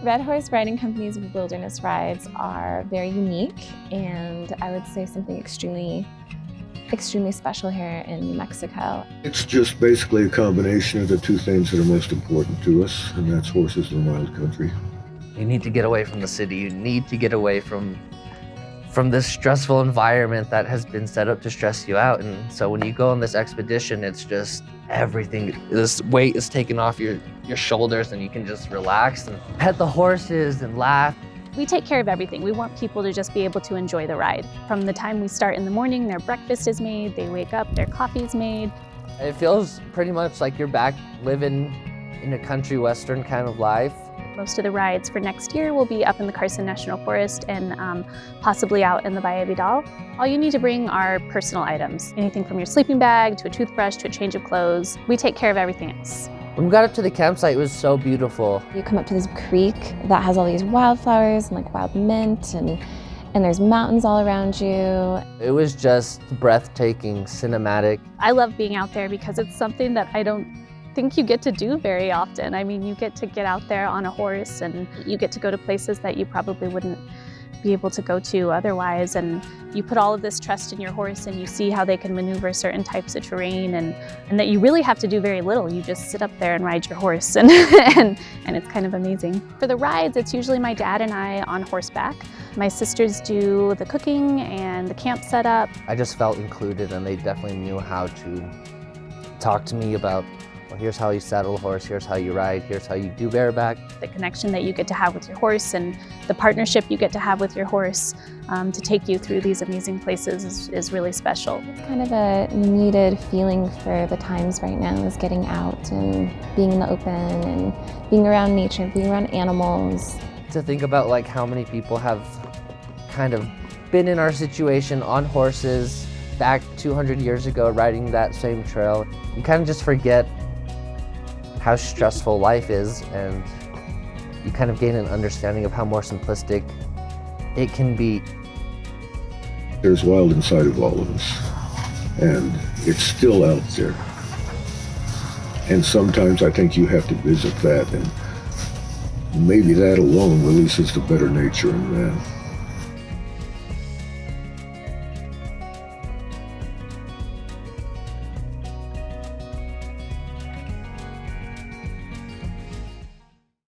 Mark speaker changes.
Speaker 1: Red Horse Riding Company's wilderness rides are very unique, and I would say something extremely special here in New Mexico.
Speaker 2: It's just basically a combination of the two things that are most important to us, and that's horses and wild country.
Speaker 3: You need to get away from the city. You need to get away from this stressful environment that has been set up to stress you out. And so when you go on this expedition, it's just everything. This weight is taken off your shoulders, and you can just relax and pet the horses and laugh.
Speaker 4: We take care of everything. We want people to just be able to enjoy the ride. From the time we start in the morning, their breakfast is made, they wake up, their coffee's made.
Speaker 3: It feels pretty much like you're back living in a country western kind of life.
Speaker 4: Most of the rides for next year will be up in the Carson National Forest and possibly out in the Valle Vidal. All you need to bring are personal items. Anything from your sleeping bag to a toothbrush to a change of clothes. We take care of everything else.
Speaker 3: When we got up to the campsite, it was so beautiful.
Speaker 1: You come up to this creek that has all these wildflowers and like wild mint, and there's mountains all around you.
Speaker 3: It was just breathtaking, cinematic.
Speaker 4: I love being out there because it's something that I don't think you get to do very often. I mean, you get to get out there on a horse, and you get to go to places that you probably wouldn't be able to go to otherwise, and you put all of this trust in your horse, and you see how they can maneuver certain types of terrain, and that you really have to do very little. You just sit up there and ride your horse, and it's kind of amazing. For the rides, it's usually my dad and I on horseback. My sisters do the cooking and the camp setup.
Speaker 3: I just felt included, and they definitely knew how to talk to me about, well, here's how you saddle a horse, here's how you ride, here's how you do bareback.
Speaker 4: The connection that you get to have with your horse and the partnership you get to have with your horse to take you through these amazing places is really special.
Speaker 1: Kind of a needed feeling for the times right now is getting out and being in the open and being around nature, being around animals.
Speaker 3: To think about like how many people have kind of been in our situation on horses back 200 years ago riding that same trail, you kind of just forget how stressful life is, and you kind of gain an understanding of how more simplistic it can be.
Speaker 2: There's wild inside of all of us, and it's still out there. And sometimes I think you have to visit that, and maybe that alone releases the better nature in man.